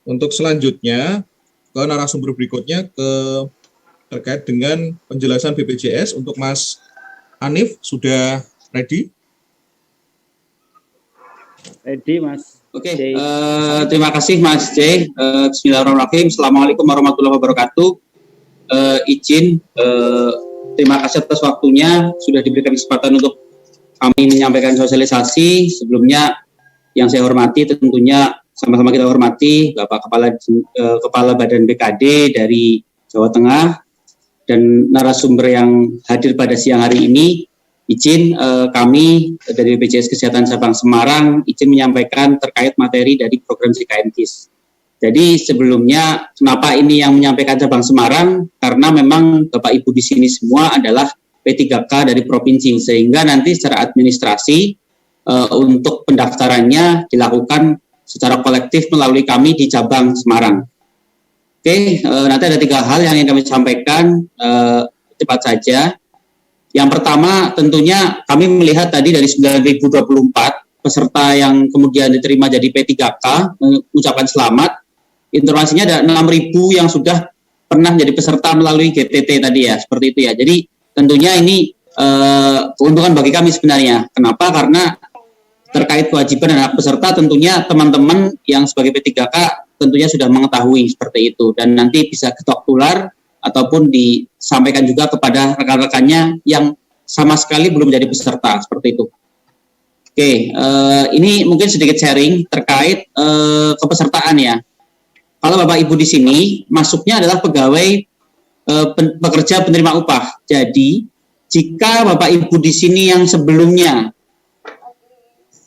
Untuk selanjutnya ke narasumber berikutnya terkait dengan penjelasan BPJS untuk Mas Hanif, sudah ready? Ready, Mas. Oke, terima kasih Mas J. Bismillahirrahmanirrahim. Assalamualaikum warahmatullahi wabarakatuh. Terima kasih atas waktunya, sudah diberikan kesempatan untuk kami menyampaikan sosialisasi. Sebelumnya yang saya hormati tentunya sama-sama kita hormati Bapak Kepala Badan BKD dari Jawa Tengah dan narasumber yang hadir pada siang hari ini. Izin kami dari BPJS Kesehatan Cabang Semarang izin menyampaikan terkait materi dari program JKN KIS. Jadi sebelumnya kenapa ini yang menyampaikan Cabang Semarang? Karena memang Bapak Ibu di sini semua adalah P3K dari provinsi, sehingga nanti secara administrasi untuk pendaftarannya dilakukan secara kolektif melalui kami di Cabang Semarang. Oke, nanti ada 3 hal yang ingin kami sampaikan cepat saja. Yang pertama tentunya kami melihat tadi dari 9.024 peserta yang kemudian diterima jadi P3K mengucapkan selamat. Informasinya ada 6.000 yang sudah pernah jadi peserta melalui GTT tadi ya, seperti itu ya. Jadi tentunya ini keuntungan bagi kami sebenarnya. Kenapa? Karena terkait kewajiban anak peserta tentunya teman-teman yang sebagai P3K tentunya sudah mengetahui seperti itu, dan nanti bisa ketok tular ataupun disampaikan juga kepada rekan-rekannya yang sama sekali belum menjadi peserta seperti itu. Oke, ini mungkin sedikit sharing terkait kepesertaan ya. Kalau Bapak Ibu di sini masuknya adalah pegawai pekerja penerima upah. Jadi jika Bapak Ibu di sini yang sebelumnya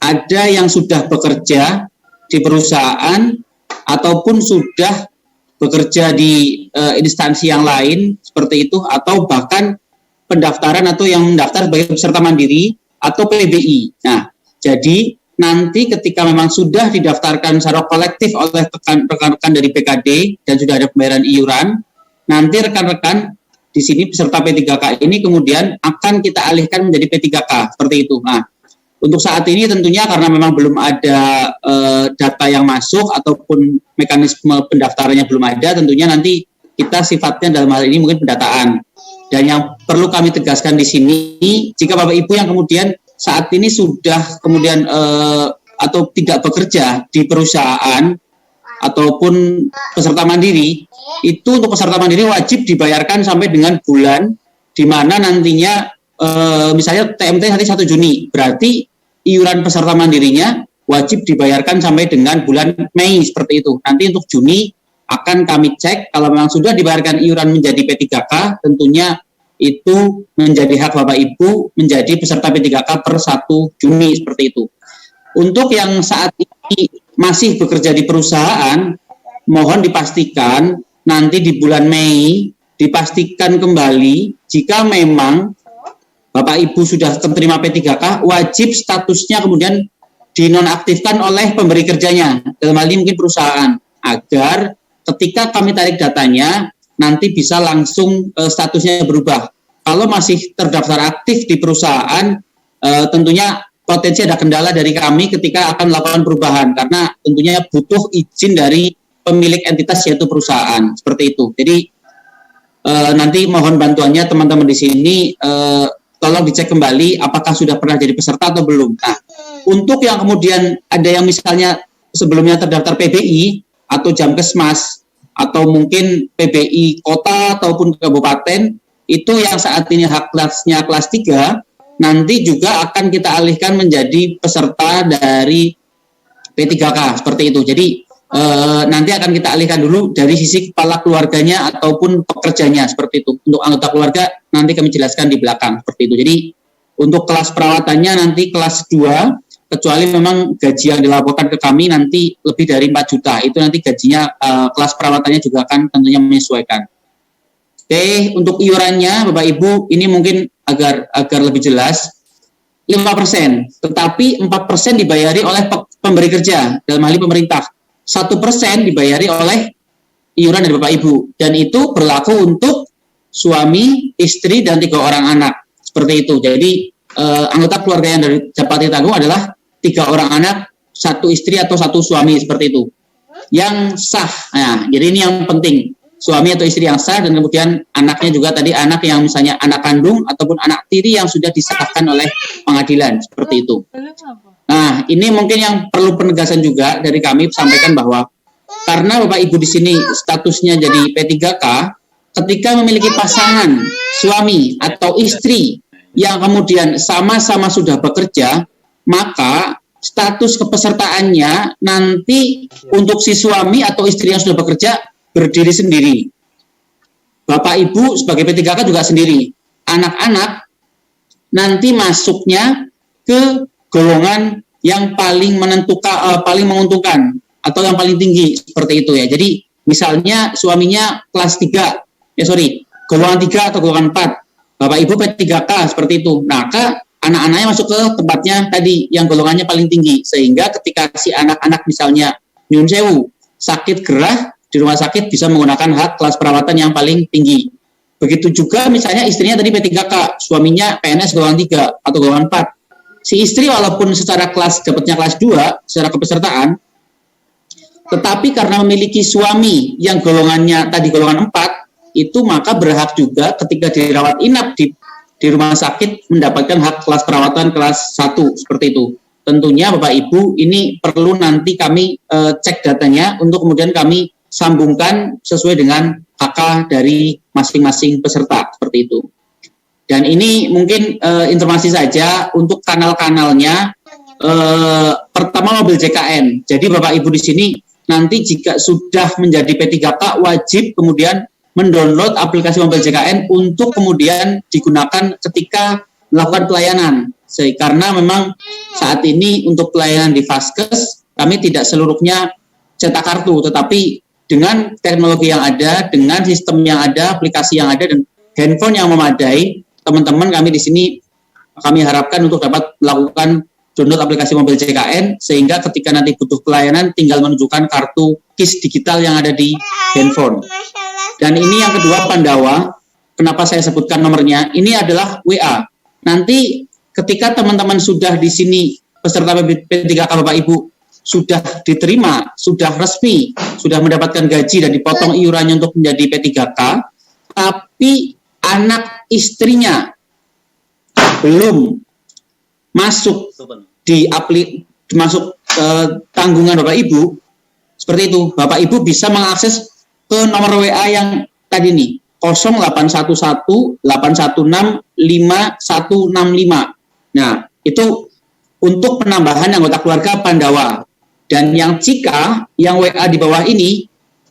ada yang sudah bekerja di perusahaan ataupun sudah bekerja di instansi yang lain seperti itu, atau bahkan pendaftaran atau yang mendaftar sebagai peserta mandiri atau PBI. Nah, jadi nanti ketika memang sudah didaftarkan secara kolektif oleh rekan-rekan dari PKD dan sudah ada pembayaran iuran, nanti rekan-rekan di sini peserta P3K ini kemudian akan kita alihkan menjadi P3K seperti itu. Nah, untuk saat ini tentunya karena memang belum ada data yang masuk ataupun mekanisme pendaftarannya belum ada, tentunya nanti kita sifatnya dalam hal ini mungkin pendataan. Dan yang perlu kami tegaskan di sini, jika Bapak Ibu yang kemudian saat ini sudah kemudian atau tidak bekerja di perusahaan ataupun peserta mandiri, itu untuk peserta mandiri wajib dibayarkan sampai dengan bulan di mana nantinya misalnya TMT nanti 1 Juni, berarti iuran peserta mandirinya wajib dibayarkan sampai dengan bulan Mei seperti itu. Nanti untuk Juni akan kami cek, kalau memang sudah dibayarkan iuran menjadi P3K, tentunya itu menjadi hak Bapak Ibu menjadi peserta P3K per 1 Juni seperti itu. Untuk yang saat ini masih bekerja di perusahaan, mohon dipastikan nanti di bulan Mei dipastikan kembali jika memang Bapak Ibu sudah terima P3K, wajib statusnya kemudian dinonaktifkan oleh pemberi kerjanya, dalam hal ini mungkin perusahaan, agar ketika kami tarik datanya, nanti bisa langsung statusnya berubah. Kalau masih terdaftar aktif di perusahaan, tentunya potensi ada kendala dari kami ketika akan melakukan perubahan, karena tentunya butuh izin dari pemilik entitas yaitu perusahaan, seperti itu. Jadi nanti mohon bantuannya teman-teman di sini, tolong dicek kembali apakah sudah pernah jadi peserta atau belum. Nah, untuk yang kemudian ada yang misalnya sebelumnya terdaftar PBI atau Jamkesmas atau mungkin PBI kota ataupun kabupaten, itu yang saat ini hak kelasnya kelas 3, nanti juga akan kita alihkan menjadi peserta dari P3K seperti itu. Jadi nanti akan kita alihkan dulu dari sisi kepala keluarganya ataupun pekerjanya seperti itu. Untuk anggota keluarga nanti kami jelaskan di belakang seperti itu. Jadi untuk kelas perawatannya nanti kelas 2, kecuali memang gaji yang dilaporkan ke kami nanti lebih dari 4 juta. Itu nanti gajinya kelas perawatannya juga akan tentunya menyesuaikan. Oke, untuk iurannya Bapak Ibu ini mungkin agar lebih jelas, 5%, tetapi 4% dibayari oleh pemberi kerja, dalam hal ini pemerintah. 1% dibayari oleh iuran dari Bapak Ibu, dan itu berlaku untuk suami, istri, dan 3 orang anak seperti itu. Jadi anggota keluarga yang dari Japati Tanggung adalah 3 orang anak, 1 istri atau 1 suami seperti itu. yang sah. Nah, jadi ini yang penting, suami atau istri yang sah, dan kemudian anaknya juga tadi anak yang misalnya anak kandung ataupun anak tiri yang sudah disahkan oleh pengadilan, seperti itu. Nah, ini mungkin yang perlu penegasan juga dari kami sampaikan bahwa karena Bapak Ibu di sini statusnya jadi P3K, ketika memiliki pasangan suami atau istri yang kemudian sama-sama sudah bekerja, maka status kepesertaannya nanti untuk si suami atau istri yang sudah bekerja berdiri sendiri. Bapak Ibu sebagai P3K juga sendiri. Anak-anak nanti masuknya ke golongan yang paling paling menguntungkan atau yang paling tinggi, seperti itu ya. Jadi misalnya suaminya kelas 3, golongan 3 atau golongan 4. Bapak Ibu P3K seperti itu. Maka anak-anaknya masuk ke tempatnya tadi yang golongannya paling tinggi, sehingga ketika si anak-anak misalnya nyun sewu sakit gerah di rumah sakit bisa menggunakan hak kelas perawatan yang paling tinggi. Begitu juga misalnya istrinya tadi P3K, suaminya PNS golongan 3 atau golongan 4. Si istri walaupun secara kelas dapatnya kelas 2 secara kepesertaan, tetapi karena memiliki suami yang golongannya tadi golongan 4, itu maka berhak juga ketika dirawat inap di rumah sakit mendapatkan hak kelas perawatan kelas 1, seperti itu. Tentunya Bapak Ibu ini perlu nanti kami cek datanya untuk kemudian kami sambungkan sesuai dengan HK dari masing-masing peserta, seperti itu. Dan ini mungkin informasi saja untuk kanal-kanalnya. Pertama mobil JKN. Jadi Bapak Ibu di sini nanti jika sudah menjadi P3K wajib kemudian mendownload aplikasi mobil JKN untuk kemudian digunakan ketika melakukan pelayanan. Karena memang saat ini untuk pelayanan di Vaskes kami tidak seluruhnya cetak kartu, tetapi dengan teknologi yang ada, dengan sistem yang ada, aplikasi yang ada, dan handphone yang memadai, teman-teman kami di sini kami harapkan untuk dapat melakukan download aplikasi mobil JKN, sehingga ketika nanti butuh pelayanan tinggal menunjukkan kartu KIS digital yang ada di handphone. Dan ini yang kedua Pandawa, kenapa saya sebutkan nomornya, ini adalah WA. Nanti ketika teman-teman sudah di sini peserta P3K Bapak Ibu sudah diterima, sudah resmi, sudah mendapatkan gaji dan dipotong iurannya untuk menjadi P3K, tapi anak istrinya belum masuk masuk tanggungan Bapak Ibu, seperti itu, Bapak Ibu bisa mengakses ke nomor WA yang tadi nih, 0811 816 5165. Nah, itu untuk penambahan anggota keluarga Pandawa. Dan yang jika yang WA di bawah ini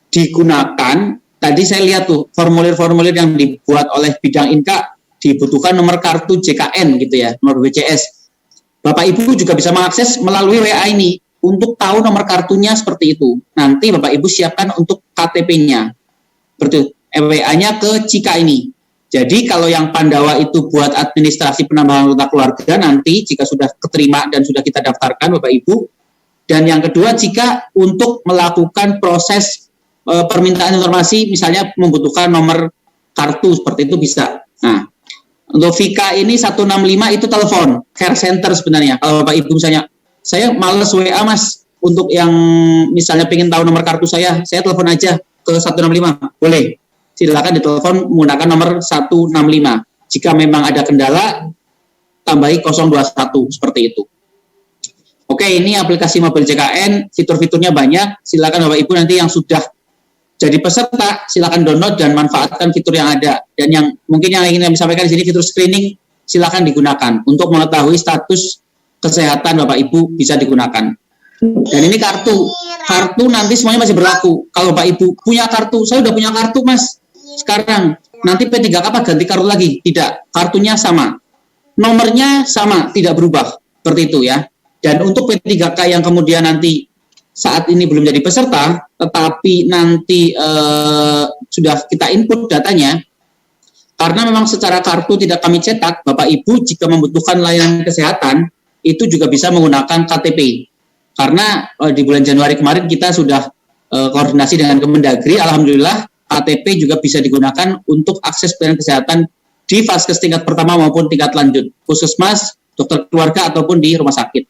digunakan, tadi saya lihat tuh formulir-formulir yang dibuat oleh bidang Inka, dibutuhkan nomor kartu JKN gitu ya, nomor BPJS. Bapak Ibu juga bisa mengakses melalui WA ini untuk tahu nomor kartunya, seperti itu. Nanti Bapak Ibu siapkan untuk KTP-nya. Seperti WA-nya ke Cika ini. Jadi kalau yang Pandawa itu buat administrasi penambahan anggota keluarga, nanti jika sudah keterima dan sudah kita daftarkan Bapak Ibu. Dan yang kedua, jika untuk melakukan proses permintaan informasi, misalnya membutuhkan nomor kartu, seperti itu bisa. Nah, untuk Vika ini 165 itu telepon, care center sebenarnya. Kalau Bapak Ibu misalnya, saya males WA Mas, untuk yang misalnya pengen tahu nomor kartu saya telepon aja ke 165, boleh. Silakan ditelepon menggunakan nomor 165. Jika memang ada kendala, tambahi 021, seperti itu. Oke, ini aplikasi mobil JKN, fitur-fiturnya banyak. Silakan Bapak Ibu nanti yang sudah jadi peserta, silakan download dan manfaatkan fitur yang ada. Dan yang mungkin yang ingin kami sampaikan di sini, fitur screening, silakan digunakan untuk mengetahui status kesehatan Bapak Ibu bisa digunakan. Dan ini kartu nanti semuanya masih berlaku. Kalau Bapak Ibu punya kartu, saya udah punya kartu Mas, sekarang nanti P3K apa ganti kartu lagi? Tidak, kartunya sama, nomornya sama, tidak berubah, seperti itu ya. Dan untuk P3K yang kemudian nanti saat ini belum jadi peserta, tetapi nanti sudah kita input datanya, karena memang secara kartu tidak kami cetak, Bapak Ibu jika membutuhkan layanan kesehatan, itu juga bisa menggunakan KTP. Karena di bulan Januari kemarin kita sudah koordinasi dengan Kemendagri, alhamdulillah KTP juga bisa digunakan untuk akses pelayanan kesehatan di Vaskes tingkat pertama maupun tingkat lanjut, puskesmas, dokter keluarga ataupun di rumah sakit.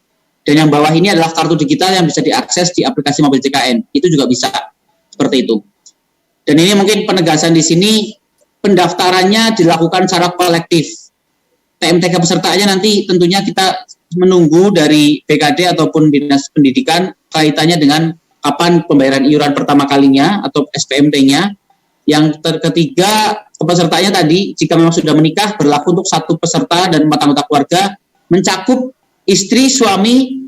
Dan yang bawah ini adalah kartu digital yang bisa diakses di aplikasi mobil JKN. Itu juga bisa seperti itu. Dan ini mungkin penegasan di sini, pendaftarannya dilakukan secara kolektif. TMTK pesertanya nanti tentunya kita menunggu dari BKD ataupun Dinas Pendidikan kaitannya dengan kapan pembayaran iuran pertama kalinya atau SPMT-nya. Yang ketiga, pesertanya tadi jika memang sudah menikah berlaku untuk satu peserta dan 4 anggota keluarga, mencakup istri, suami,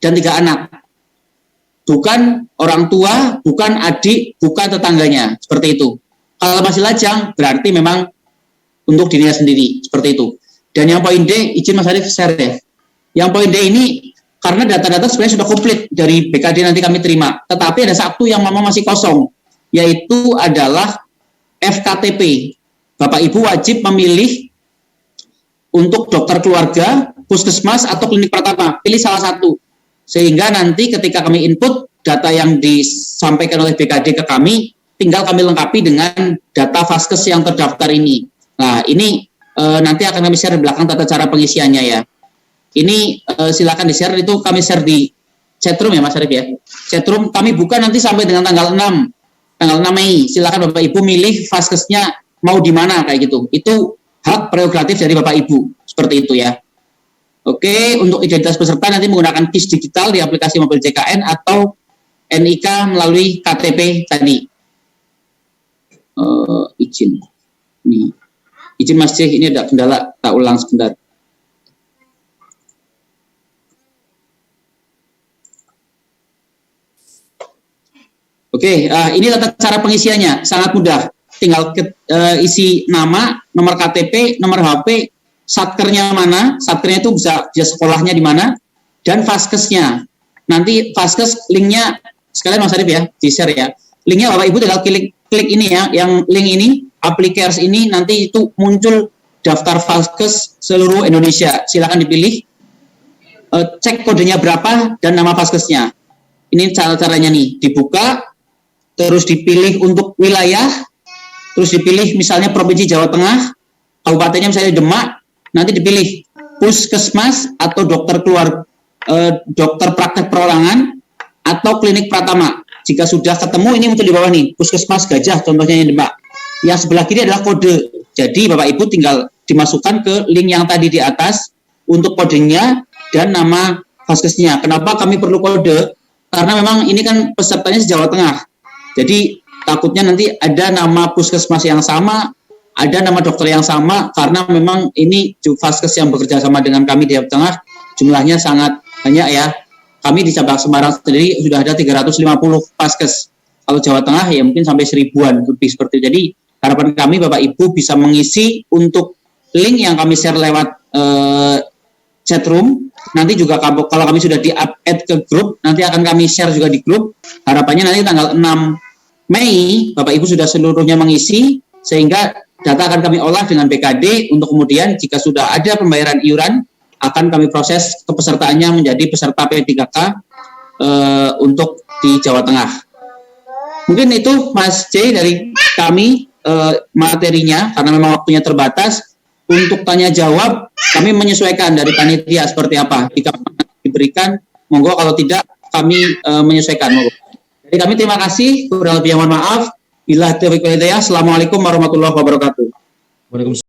dan 3 anak. Bukan orang tua, bukan adik, bukan tetangganya, seperti itu. Kalau masih lajang, berarti memang untuk dirinya sendiri, seperti itu. Dan yang poin D, izin Mas Arief share ya. Yang poin D ini, karena data-data sebenarnya sudah komplit dari BKD nanti kami terima, tetapi ada satu yang memang masih kosong, yaitu adalah FKTP. Bapak Ibu wajib memilih untuk dokter keluarga, puskesmas, atau klinik pertama. Pilih salah satu. Sehingga nanti ketika kami input data yang disampaikan oleh BKD ke kami, tinggal kami lengkapi dengan data Vaskes yang terdaftar ini. Nah, ini nanti akan kami share di belakang tata cara pengisiannya ya. Ini silakan di-share, itu kami share di chatroom ya Mas Arief ya. Chatroom kami buka nanti sampai dengan tanggal 6 Mei. Silakan Bapak Ibu milih Vaskesnya mau di mana kayak gitu. Itu hak prerogatif dari Bapak Ibu. Seperti itu ya. Oke, untuk identitas peserta nanti menggunakan KIS digital di aplikasi mobil JKN atau NIK melalui KTP tadi. Izin. Nih. Izin Mas C, ini ada kendala, tak ulang sebentar. Oke, ini tata cara pengisiannya, sangat mudah. Tinggal isi nama, nomor KTP, nomor HP, satkernya mana, satkernya itu bisa sekolahnya di mana, dan Vaskesnya. Nanti Vaskes linknya, sekalian Mas Arief ya, di-share ya. Linknya Bapak Ibu tinggal klik ini ya, yang link ini, Applicators ini, nanti itu muncul daftar Vaskes seluruh Indonesia. Silakan dipilih, cek kodenya berapa, dan nama Vaskesnya. Ini cara-caranya nih, dibuka, terus dipilih untuk wilayah, terus dipilih misalnya Provinsi Jawa Tengah, kabupatennya misalnya Demak, nanti dipilih puskesmas atau dokter dokter praktek perorangan atau klinik pratama. Jika sudah ketemu, ini muncul di bawah nih, puskesmas Gajah contohnya yang Demak. Yang sebelah kiri adalah kode. Jadi Bapak Ibu tinggal dimasukkan ke link yang tadi di atas untuk kodenya dan nama Vaskesnya. Kenapa kami perlu kode? Karena memang ini kan pesertanya se-Jawa Tengah. Jadi takutnya nanti ada nama puskesmas yang sama, ada nama dokter yang sama, karena memang ini Vaskes yang bekerja sama dengan kami di Jawa Tengah jumlahnya sangat banyak ya. Kami di cabang Semarang sendiri sudah ada 350 Vaskes. Kalau Jawa Tengah ya mungkin sampai 1000-an lebih seperti itu. Jadi harapan kami Bapak Ibu bisa mengisi untuk link yang kami share lewat chatroom. Nanti juga kalau kami sudah di-add ke grup, nanti akan kami share juga di grup. Harapannya nanti tanggal 6 Mei, Bapak Ibu sudah seluruhnya mengisi, sehingga data akan kami olah dengan BKD, untuk kemudian jika sudah ada pembayaran iuran, akan kami proses kepesertaannya menjadi peserta P3K untuk di Jawa Tengah. Mungkin itu Mas C dari kami materinya, karena memang waktunya terbatas. Untuk tanya jawab, kami menyesuaikan dari panitia seperti apa. Jika diberikan, monggo, kalau tidak, kami menyesuaikan. Monggo. Jadi kami terima kasih, kurang lebih mohon maaf. Bila taufiq wal hidayah, Assalamualaikum warahmatullahi wabarakatuh. Waalaikumsalam.